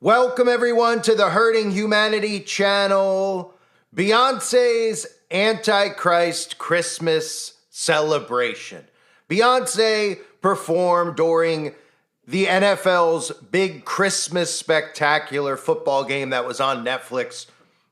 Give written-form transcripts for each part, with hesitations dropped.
Welcome everyone to the Hurting Humanity channel, Beyonce's Antichrist Christmas celebration. Beyonce performed during the NFL's big Christmas spectacular football game that was on Netflix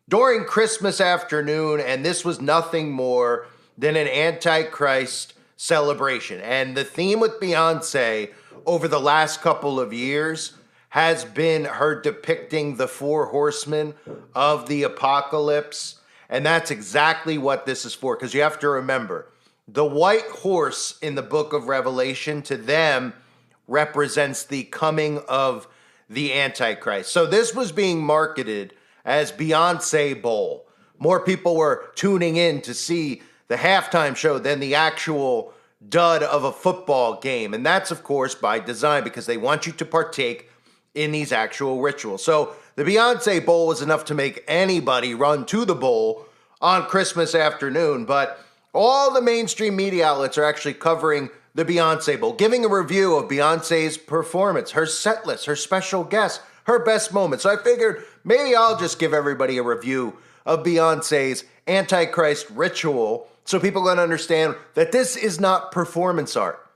during Christmas afternoon, and this was nothing more than an Antichrist celebration. And the theme with Beyonce over the last couple of years has been her depicting the four horsemen of the apocalypse. And that's exactly what this is for, because you have to remember, the white horse in the book of Revelation to them represents the coming of the Antichrist. So this was being marketed as Beyonce Bowl. More people were tuning in to see the halftime show than the actual dud of a football game. And that's, of course, by design, because they want you to partake in these actual rituals. So the Beyonce Bowl was enough to make anybody run to the bowl on Christmas afternoon, but all the mainstream media outlets are actually covering the Beyonce Bowl, giving a review of Beyonce's performance, her set list, her special guests, her best moments. So I figured maybe I'll just give everybody a review of Beyonce's Antichrist ritual so people can understand that this is not performance art.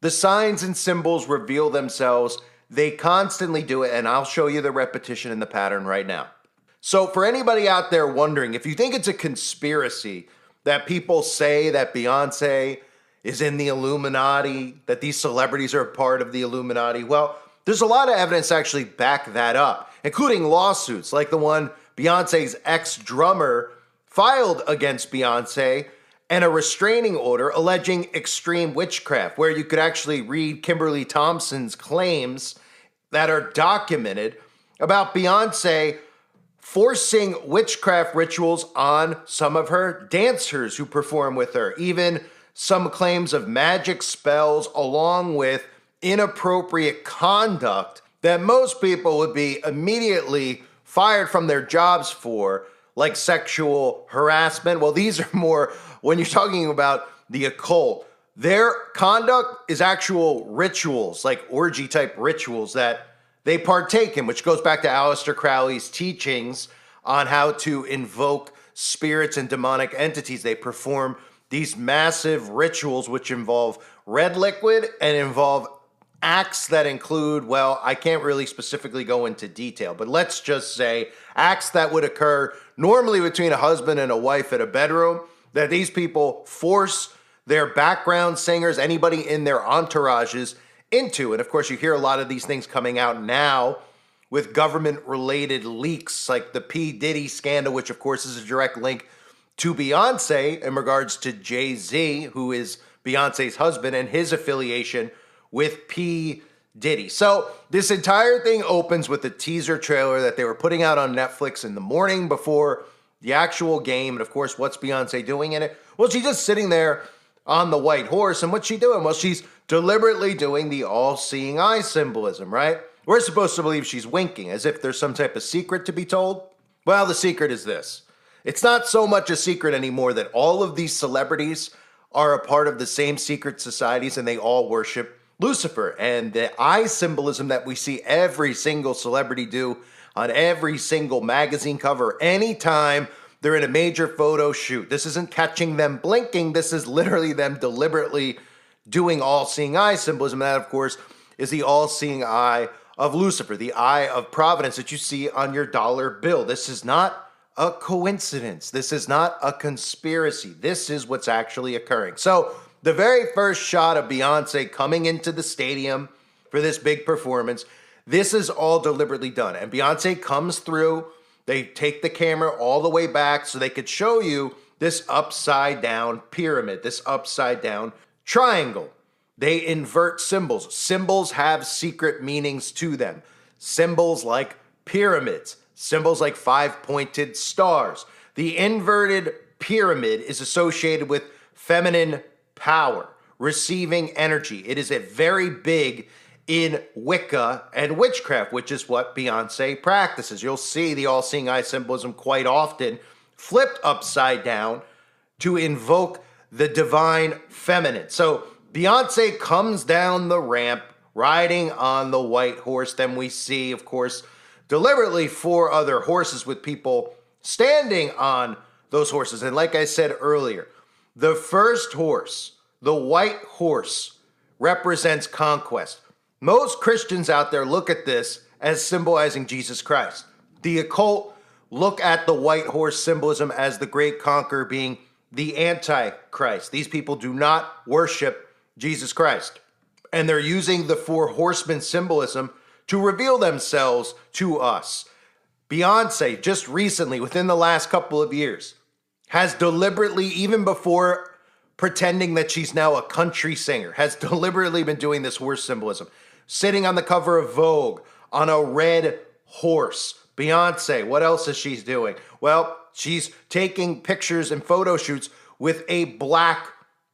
The signs and symbols reveal themselves. They constantly do it, and I'll show you the repetition in the pattern right now. So for anybody out there wondering, if you think it's a conspiracy that people say that Beyonce is in the Illuminati, that these celebrities are a part of the Illuminati, well, there's a lot of evidence to actually back that up, including lawsuits like the one Beyonce's ex-drummer filed against Beyonce, and a restraining order alleging extreme witchcraft, where you could actually read Kimberly Thompson's claims that are documented about Beyonce forcing witchcraft rituals on some of her dancers who perform with her. Even some claims of magic spells, along with inappropriate conduct that most people would be immediately fired from their jobs for, like sexual harassment. Well, these are more, when you're talking about the occult, their conduct is actual rituals, like orgy type rituals that they partake in, which goes back to Aleister Crowley's teachings on how to invoke spirits and demonic entities. They perform these massive rituals which involve red liquid and involve acts that include, well, I can't really specifically go into detail, but let's just say acts that would occur normally between a husband and a wife at a bedroom, that these people force their background singers, anybody in their entourages, into. And of course, you hear a lot of these things coming out now with government-related leaks, like the P. Diddy scandal, which of course is a direct link to Beyonce in regards to Jay-Z, who is Beyonce's husband, and his affiliation with P. Diddy. So this entire thing opens with a teaser trailer that they were putting out on Netflix in the morning before the actual game. And of course, what's Beyonce doing in it? Well, she's just sitting there on the white horse. And what's she doing? Well, she's deliberately doing the all-seeing eye symbolism, right? We're supposed to believe she's winking, as if there's some type of secret to be told. Well, the secret is this. It's not so much a secret anymore that all of these celebrities are a part of the same secret societies and they all worship Lucifer. And the eye symbolism that we see every single celebrity do on every single magazine cover, anytime they're in a major photo shoot. This isn't catching them blinking. This is literally them deliberately doing all-seeing eye symbolism. And that, of course, is the all-seeing eye of Lucifer, the eye of providence that you see on your dollar bill. This is not a coincidence. This is not a conspiracy. This is what's actually occurring. So the very first shot of Beyonce coming into the stadium for this big performance, this is all deliberately done. And Beyonce comes through. They take the camera all the way back so they could show you this upside down pyramid, this upside down triangle. They invert symbols. Symbols have secret meanings to them. Symbols like pyramids, symbols like five-pointed stars. The inverted pyramid is associated with feminine power, receiving energy. It is a very big in Wicca and witchcraft, which is what Beyonce practices. You'll see the all-seeing eye symbolism quite often flipped upside down to invoke the divine feminine. So Beyonce comes down the ramp riding on the white horse. Then we see, of course, deliberately 4 other horses with people standing on those horses. And like I said earlier, the first horse, the white horse, represents conquest. Most Christians out there look at this as symbolizing Jesus Christ. The occult look at the white horse symbolism as the great conqueror being the Antichrist. These people do not worship Jesus Christ. And they're using the 4 horsemen symbolism to reveal themselves to us. Beyonce, just recently, within the last couple of years, has deliberately, even before pretending that she's now a country singer, has deliberately been doing this horse symbolism. Sitting on the cover of Vogue on a red horse. Beyonce, what else is she doing? Well, she's taking pictures and photo shoots with a black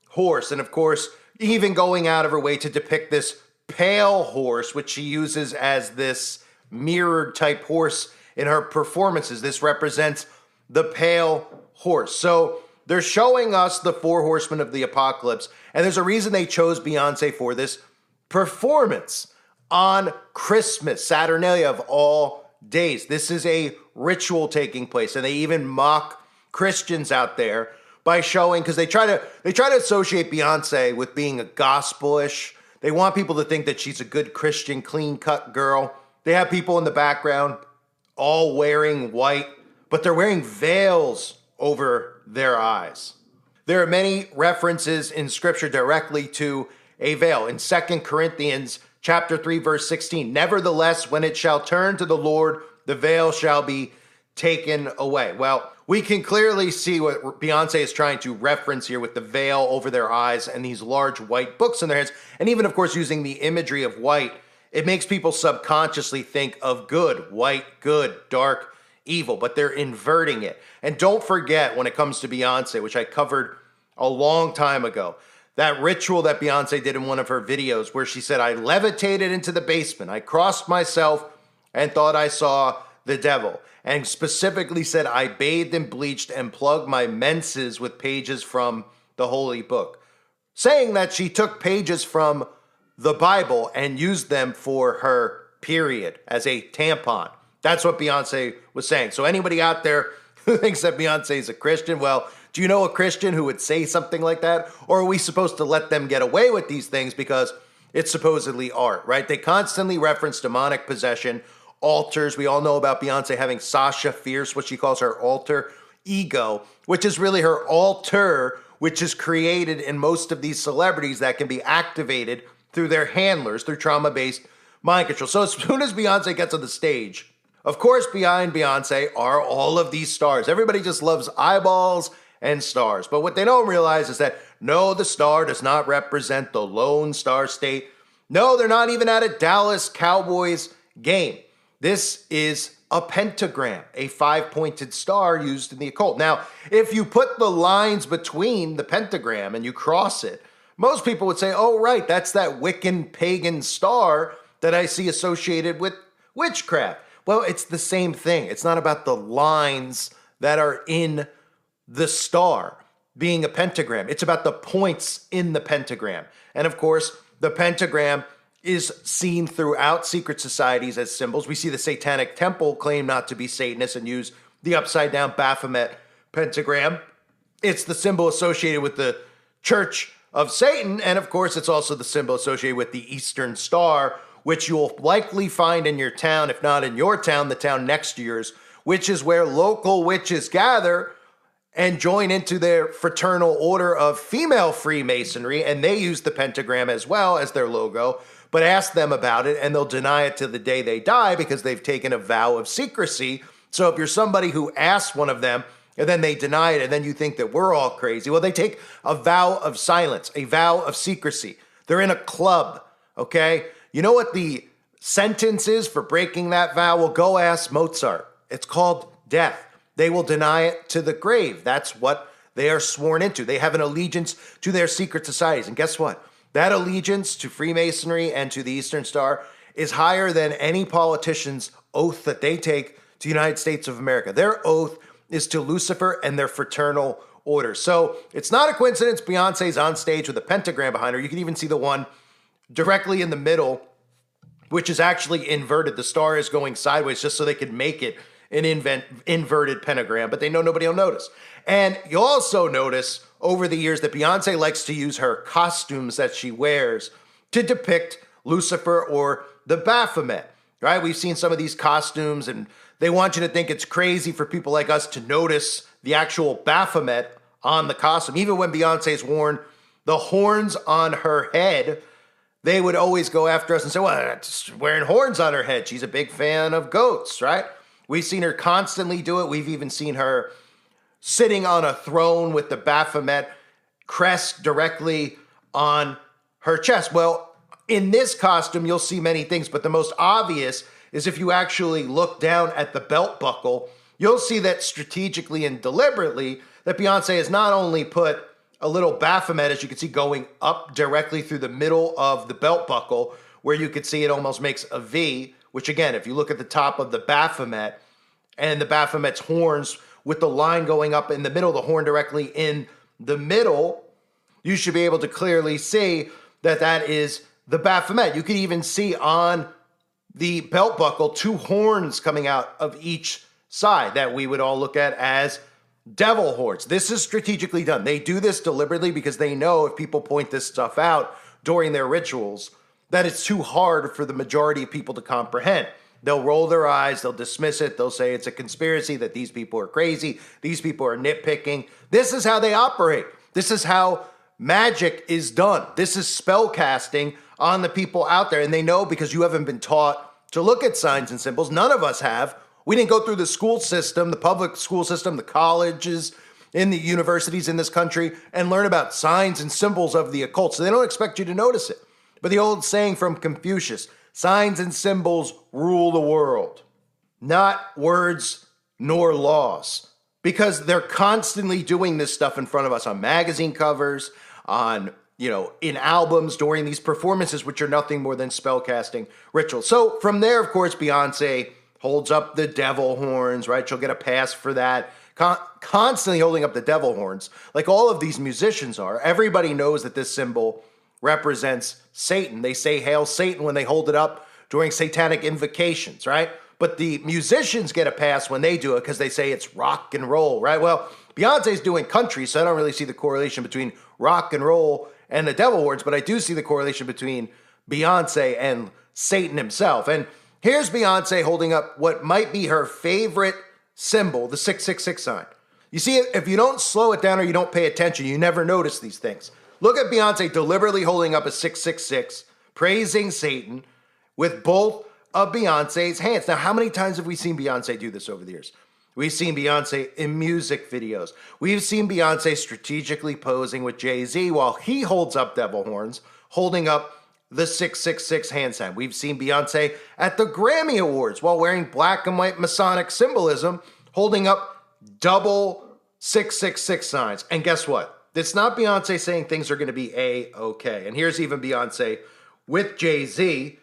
horse. And of course, even going out of her way to depict this pale horse, which she uses as this mirrored type horse in her performances. This represents the pale horse. So they're showing us the 4 horsemen of the apocalypse. And there's a reason they chose Beyonce for this performance on Christmas, Saturnalia of all days. This is a ritual taking place. And they even mock Christians out there by showing, because they try to associate Beyonce with being a gospelish. They want people to think that she's a good Christian, clean-cut girl. They have people in the background all wearing white, but they're wearing veils over their eyes. There are many references in Scripture directly to a veil. In 2 Corinthians chapter 3, verse 16, nevertheless, when it shall turn to the Lord, the veil shall be taken away. Well, we can clearly see what Beyonce is trying to reference here with the veil over their eyes and these large white books in their hands. And even, of course, using the imagery of white, it makes people subconsciously think of good, white, good, dark, evil, but they're inverting it. And don't forget, when it comes to Beyonce, which I covered a long time ago, that ritual that Beyonce did in one of her videos where she said, I levitated into the basement, I crossed myself and thought I saw the devil. And specifically said, I bathed and bleached and plugged my menses with pages from the Holy Book. Saying that she took pages from the Bible and used them for her period as a tampon. That's what Beyonce was saying. So anybody out there who thinks that Beyonce is a Christian, well, do you know a Christian who would say something like that? Or are we supposed to let them get away with these things because it's supposedly art, right? They constantly reference demonic possession, altars. We all know about Beyonce having Sasha Fierce, what she calls her alter ego, which is really her altar, which is created in most of these celebrities that can be activated through their handlers, through trauma-based mind control. So as soon as Beyonce gets on the stage, of course, behind Beyonce are all of these stars. Everybody just loves eyeballs and stars. But what they don't realize is that, no, the star does not represent the Lone Star State. No, they're not even at a Dallas Cowboys game. This is a pentagram, a 5-pointed star used in the occult. Now, if you put the lines between the pentagram and you cross it, most people would say, oh, right, that's that Wiccan pagan star that I see associated with witchcraft. Well, it's the same thing. It's not about the lines that are in the star being a pentagram. It's about the points in the pentagram. And of course, the pentagram is seen throughout secret societies as symbols. We see the Satanic Temple claim not to be Satanists and use the upside down Baphomet pentagram. It's the symbol associated with the Church of Satan. And of course, it's also the symbol associated with the Eastern Star, which you will likely find in your town, if not in your town, the town next to yours, which is where local witches gather and join into their fraternal order of female Freemasonry. And they use the pentagram as well as their logo. But ask them about it and they'll deny it to the day they die because they've taken a vow of secrecy. So if you're somebody who asks one of them and then they deny it and then you think that we're all crazy, well, they take a vow of silence, a vow of secrecy. They're in a club, okay? You know what the sentence is for breaking that vow? Well, go ask Mozart. It's called death. They will deny it to the grave. That's what they are sworn into. They have an allegiance to their secret societies. And guess what? That allegiance to Freemasonry and to the Eastern Star is higher than any politician's oath that they take to the United States of America. Their oath is to Lucifer and their fraternal order. So it's not a coincidence Beyonce's on stage with a pentagram behind her. You can even see the one directly in the middle which is actually inverted. The star is going sideways just so they could make it an inverted pentagram, but they know nobody will notice. And you'll also notice over the years that Beyonce likes to use her costumes that she wears to depict Lucifer or the Baphomet, right? We've seen some of these costumes, and they want you to think it's crazy for people like us to notice the actual Baphomet on the costume. Even when Beyonce's worn the horns on her head, they would always go after us and say, well, it's wearing horns on her head. She's a big fan of goats, right? We've seen her constantly do it. We've even seen her sitting on a throne with the Baphomet crest directly on her chest. Well, in this costume, you'll see many things, but the most obvious is if you actually look down at the belt buckle, you'll see that strategically and deliberately that Beyonce has not only put a little Baphomet, as you can see, going up directly through the middle of the belt buckle, where you could see it almost makes a V, which again, if you look at the top of the Baphomet and the Baphomet's horns with the line going up in the middle, the horn directly in the middle, you should be able to clearly see that that is the Baphomet. You can even see on the belt buckle 2 horns coming out of each side that we would all look at as devil horns. This is strategically done. They do this deliberately because they know if people point this stuff out during their rituals, that it's too hard for the majority of people to comprehend. They'll roll their eyes, they'll dismiss it, they'll say it's a conspiracy, that these people are crazy, these people are nitpicking. This is how they operate. This is how magic is done. This is spell casting on the people out there. And they know because you haven't been taught to look at signs and symbols. None of us have. We didn't go through the school system, the public school system, the colleges, in the universities in this country, and learn about signs and symbols of the occult. So they don't expect you to notice it. But the old saying from Confucius, signs and symbols rule the world, not words nor laws, because they're constantly doing this stuff in front of us on magazine covers, on, in albums during these performances, which are nothing more than spellcasting rituals. So from there, of course, Beyonce holds up the devil horns, right? She'll get a pass for that. Constantly holding up the devil horns, like all of these musicians are. Everybody knows that this symbol represents Satan. They say Hail Satan when they hold it up during satanic invocations, right? But the musicians get a pass when they do it because they say it's rock and roll, right? Well, Beyonce's doing country, so I don't really see the correlation between rock and roll and the devil horns, but I do see the correlation between Beyonce and Satan himself. And here's Beyonce holding up what might be her favorite symbol, the 666 sign. You see, if you don't slow it down or you don't pay attention, you never notice these things. Look at Beyonce deliberately holding up a 666, praising Satan with both of Beyonce's hands. Now, how many times have we seen Beyonce do this over the years? We've seen Beyonce in music videos. We've seen Beyonce strategically posing with Jay-Z while he holds up devil horns, holding up the 666 hand sign. We've seen Beyonce at the Grammy Awards while wearing black and white Masonic symbolism, holding up double 666 signs. And guess what? It's not Beyonce saying things are going to be A-okay. And here's even Beyonce with Jay-Z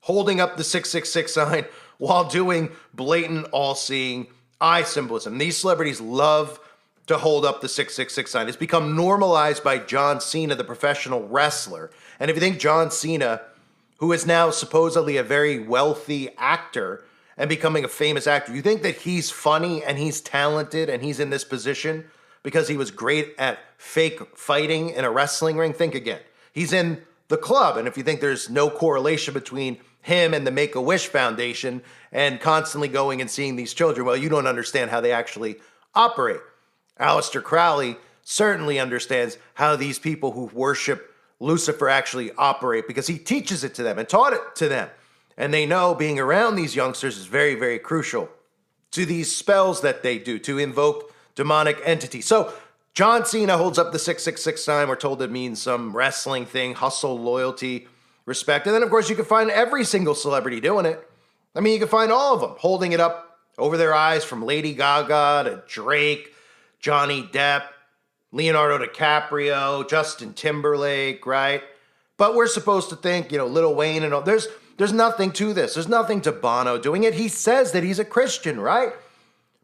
holding up the 666 sign while doing blatant all-seeing eye symbolism. These celebrities love to hold up the 666 sign. It's become normalized by John Cena, the professional wrestler. And if you think John Cena, who is now supposedly a very wealthy actor and becoming a famous actor, you think that he's funny and he's talented and he's in this position because he was great at fake fighting in a wrestling ring? Think again. He's in the club. And if you think there's no correlation between him and the Make-A-Wish Foundation and constantly going and seeing these children, well, you don't understand how they actually operate. Aleister Crowley certainly understands how these people who worship Lucifer actually operate because he teaches it to them and taught it to them. And they know being around these youngsters is very, very crucial to these spells that they do to invoke demonic entities. So John Cena holds up the 666 sign. We're told it means some wrestling thing, hustle, loyalty, respect. And then, of course, you can find every single celebrity doing it. I mean, you can find all of them holding it up over their eyes, from Lady Gaga to Drake, Johnny Depp, Leonardo DiCaprio, Justin Timberlake, right? But we're supposed to think, Lil Wayne and all. There's nothing to this. There's nothing to Bono doing it. He says that he's a Christian, right?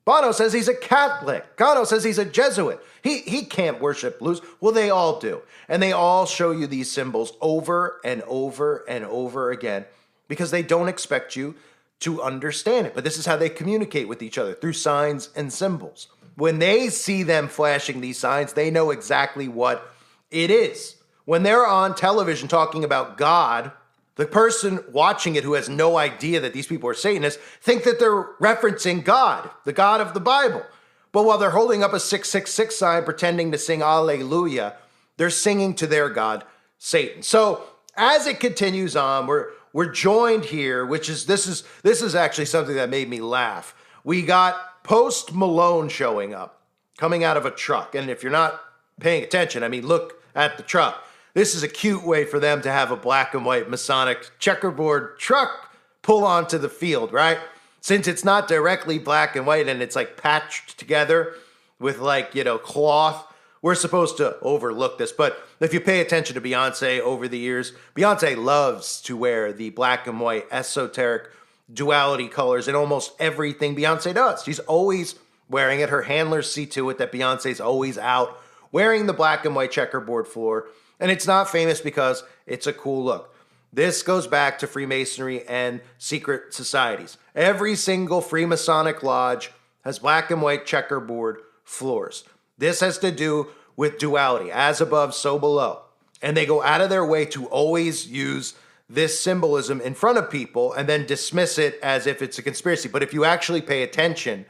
Bono says he's a Catholic. Bono says he's a Jesuit. He can't worship blues. Well, they all do. And they all show you these symbols over and over and over again because they don't expect you to understand it. But this is how they communicate with each other, through signs and symbols. When they see them flashing these signs, they know exactly what it is. When they're on television talking about God, the person watching it who has no idea that these people are Satanists think that they're referencing God, the God of the Bible. But while they're holding up a 666 sign pretending to sing Alleluia, they're singing to their God, Satan. So as it continues on, we're joined here, this is actually something that made me laugh. We got Post Malone showing up, coming out of a truck. And if you're not paying attention, I mean, look at the truck. This is a cute way for them to have a black and white Masonic checkerboard truck pull onto the field, right? Since it's not directly black and white and it's like patched together with like, cloth, we're supposed to overlook this. But if you pay attention to Beyonce over the years, Beyonce loves to wear the black and white esoteric duality colors in almost everything Beyonce does. She's always wearing it. Her handlers see to it that Beyonce's always out wearing the black and white checkerboard floor. And it's not famous because it's a cool look. This goes back to Freemasonry and secret societies. Every single Freemasonic lodge has black and white checkerboard floors. This has to do with duality, as above, so below. And they go out of their way to always use this symbolism in front of people and then dismiss it as if it's a conspiracy. But if you actually pay attention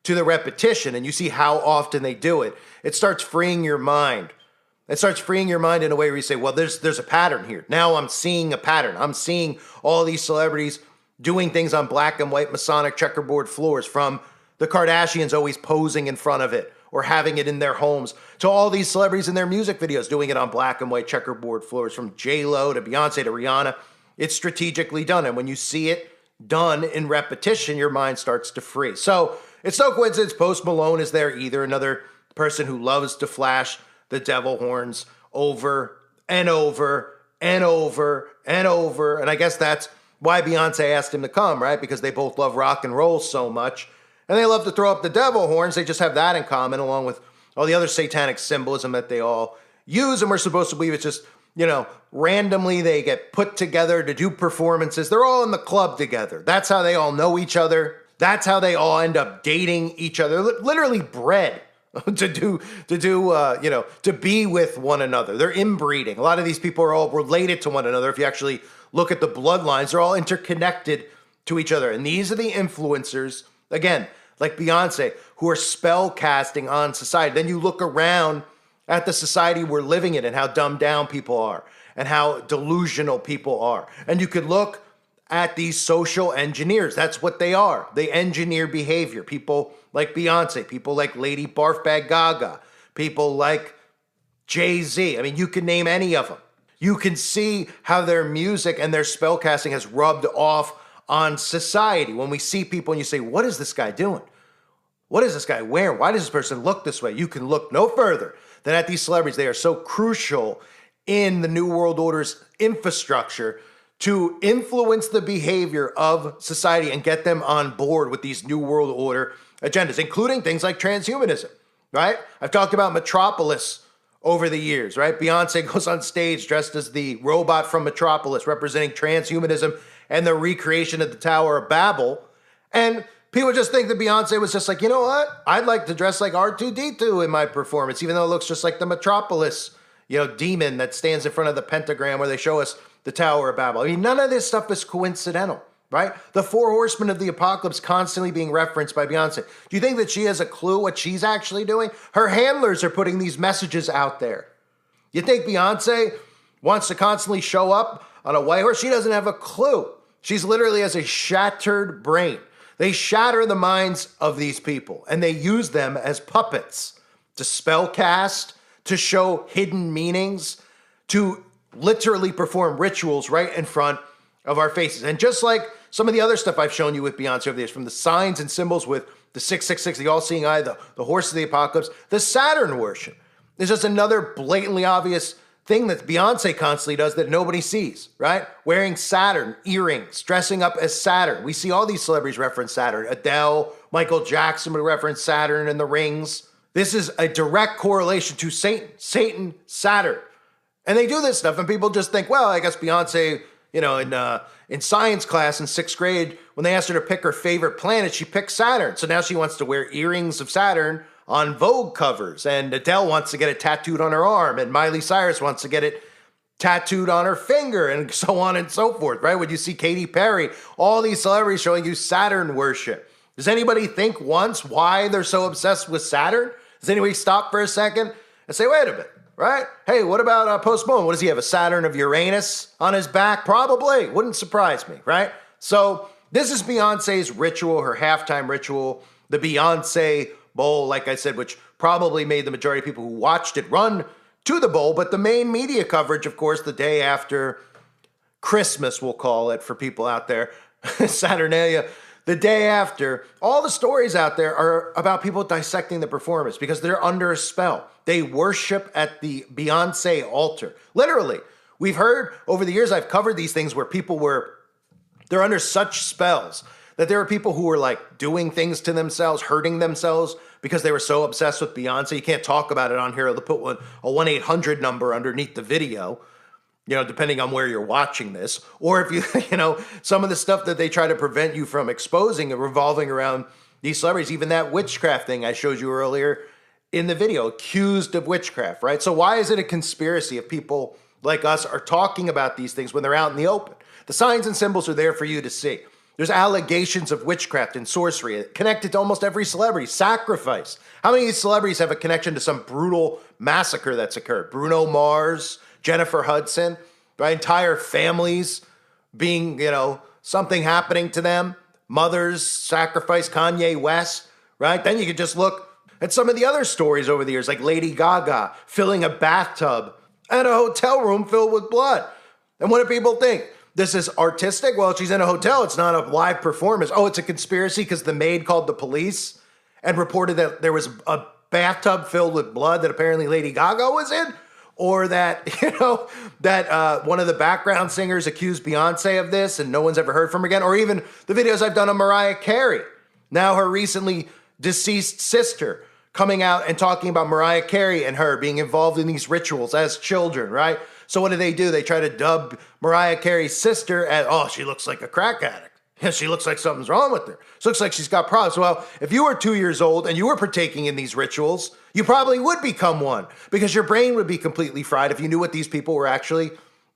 to the repetition and you see how often they do it, it starts freeing your mind. It starts freeing your mind in a way where you say, well, there's a pattern here. Now I'm seeing a pattern. I'm seeing all these celebrities doing things on black and white Masonic checkerboard floors, from the Kardashians always posing in front of it or having it in their homes, to all these celebrities in their music videos doing it on black and white checkerboard floors, from J-Lo to Beyonce to Rihanna. It's strategically done. And when you see it done in repetition, your mind starts to free. So it's no coincidence Post Malone is there either, another person who loves to flash the devil horns over and over and over and over. And I guess that's why Beyonce asked him to come, right? Because they both love rock and roll so much. And they love to throw up the devil horns. They just have that in common, along with all the other satanic symbolism that they all use. And we're supposed to believe it's just, randomly they get put together to do performances. They're all in the club together. That's how they all know each other. That's how they all end up dating each other. Literally bred to be with one another. They're inbreeding. A lot of these people are all related to one another. If you actually look at the bloodlines, they're all interconnected to each other. And these are the influencers, again, like Beyonce, who are spell casting on society. Then you look around at the society we're living in and how dumbed down people are and how delusional people are. And you could look at these social engineers. That's what they are. They engineer behavior. People like Beyonce, people like Lady Barfbag Gaga, people like Jay-Z. I mean, you can name any of them. You can see how their music and their spellcasting has rubbed off on society. When we see people and you say, what is this guy doing? What is this guy wearing? Why does this person look this way? You can look no further than at these celebrities. They are so crucial in the New World Order's infrastructure to influence the behavior of society and get them on board with these New World Order agendas, including things like transhumanism, right? I've talked about Metropolis over the years, right? Beyonce goes on stage dressed as the robot from Metropolis, representing transhumanism and the recreation of the Tower of Babel. And people just think that Beyonce was just like, you know what? I'd like to dress like R2-D2 in my performance, even though it looks just like the Metropolis, demon that stands in front of the pentagram where they show us the Tower of Babel. I mean, none of this stuff is coincidental, right? The four horsemen of the apocalypse constantly being referenced by Beyonce. Do you think that she has a clue what she's actually doing? Her handlers are putting these messages out there. You think Beyonce wants to constantly show up on a white horse? She doesn't have a clue. She's literally has a shattered brain. They shatter the minds of these people and they use them as puppets to spell cast, to show hidden meanings, to literally perform rituals right in front of our faces. And just like some of the other stuff I've shown you with Beyonce over the years, from the signs and symbols with the 666, the all-seeing eye, the horse of the apocalypse, the Saturn worship is just another blatantly obvious thing that Beyonce constantly does that nobody sees, right? Wearing Saturn earrings, dressing up as Saturn. We see all these celebrities reference Saturn. Adele, Michael Jackson would reference Saturn and the rings. This is a direct correlation to Satan, Saturn. And they do this stuff and people just think, well, I guess Beyonce in science class in 6th grade, when they asked her to pick her favorite planet, she picked Saturn. So now she wants to wear earrings of Saturn on Vogue covers. And Adele wants to get it tattooed on her arm. And Miley Cyrus wants to get it tattooed on her finger, and so on and so forth, right? When you see Katy Perry, all these celebrities showing you Saturn worship. Does anybody think once why they're so obsessed with Saturn? Does anybody stop for a second and say, wait a minute, right? Hey, what about Post Malone? What does he have, a Saturn of Uranus on his back? Probably. Wouldn't surprise me, right? So this is Beyonce's ritual, her halftime ritual, the Beyonce Bowl, like I said, which probably made the majority of people who watched it run to the bowl. But the main media coverage, of course, the day after Christmas, we'll call it for people out there, Saturnalia, the day after, all the stories out there are about people dissecting the performance because they're under a spell. They worship at the Beyonce altar. Literally, we've heard over the years, I've covered these things where they're under such spells that there are people who were like doing things to themselves, hurting themselves because they were so obsessed with Beyonce. You can't talk about it on here. They'll put a 1-800 number underneath the video, depending on where you're watching this. Or if you, some of the stuff that they try to prevent you from exposing and revolving around these celebrities, even that witchcraft thing I showed you earlier in the video, accused of witchcraft, right? So why is it a conspiracy if people like us are talking about these things when they're out in the open? The signs and symbols are there for you to see. There's allegations of witchcraft and sorcery connected to almost every celebrity. Sacrifice. How many of these celebrities have a connection to some brutal massacre that's occurred? Bruno Mars, Jennifer Hudson, right? Entire families being, something happening to them. Mothers sacrifice, Kanye West, right? Then you could just look at some of the other stories over the years, like Lady Gaga filling a bathtub and a hotel room filled with blood. And what do people think? This is artistic? Well, she's in a hotel. It's not a live performance. Oh, it's a conspiracy because the maid called the police and reported that there was a bathtub filled with blood that apparently Lady Gaga was in? Or that, one of the background singers accused Beyonce of this and no one's ever heard from her again? Or even the videos I've done on Mariah Carey. Now her recently deceased sister coming out and talking about Mariah Carey and her being involved in these rituals as children, right? So what do? They try to dub Mariah Carey's sister as, oh, she looks like a crack addict. Yeah, she looks like something's wrong with her. She looks like she's got problems. Well, if you were 2 years old and you were partaking in these rituals, you probably would become one because your brain would be completely fried if you knew what these people were actually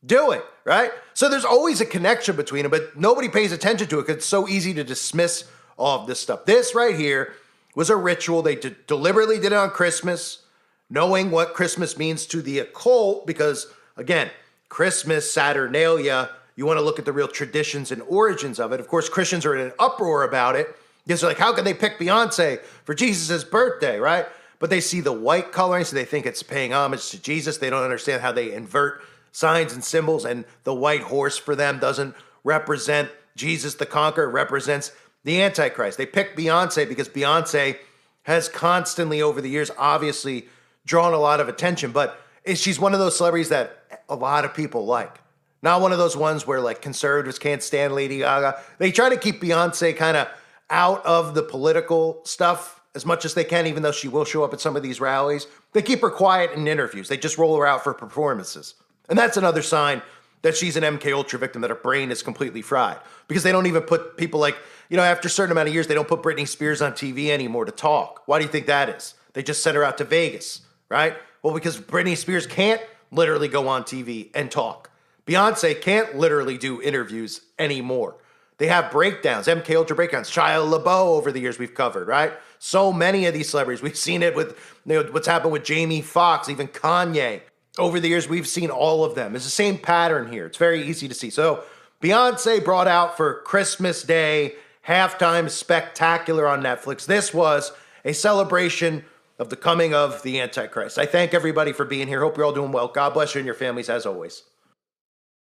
doing, right? So there's always a connection between them, but nobody pays attention to it because it's so easy to dismiss all of this stuff. This right here was a ritual. They deliberately did it on Christmas, knowing what Christmas means to the occult because, again, Christmas, Saturnalia, you want to look at the real traditions and origins of it. Of course, Christians are in an uproar about it because they're like, how can they pick Beyonce for Jesus' birthday, right? But they see the white coloring, so they think it's paying homage to Jesus. They don't understand how they invert signs and symbols, and the white horse for them doesn't represent Jesus the Conqueror. It represents the Antichrist. They pick Beyonce because Beyonce has constantly over the years obviously drawn a lot of attention, but she's one of those celebrities that a lot of people like. Not one of those ones where like conservatives can't stand Lady Gaga. They try to keep Beyonce kind of out of the political stuff as much as they can, even though she will show up at some of these rallies. They keep her quiet in interviews. They just roll her out for performances. And that's another sign that she's an MK Ultra victim, that her brain is completely fried. Because they don't even put people like, after a certain amount of years, they don't put Britney Spears on TV anymore to talk. Why do you think that is? They just sent her out to Vegas, right? Well, because Britney Spears can't literally go on TV and talk. Beyonce can't literally do interviews anymore. They have breakdowns, MK Ultra breakdowns. Shia LaBeouf over the years we've covered, right? So many of these celebrities. We've seen it with what's happened with Jamie Foxx, even Kanye. Over the years, we've seen all of them. It's the same pattern here. It's very easy to see. So Beyonce brought out for Christmas Day, halftime spectacular on Netflix. This was a celebration of the coming of the Antichrist. I thank everybody for being here. Hope you're all doing well. God bless you and your families as always.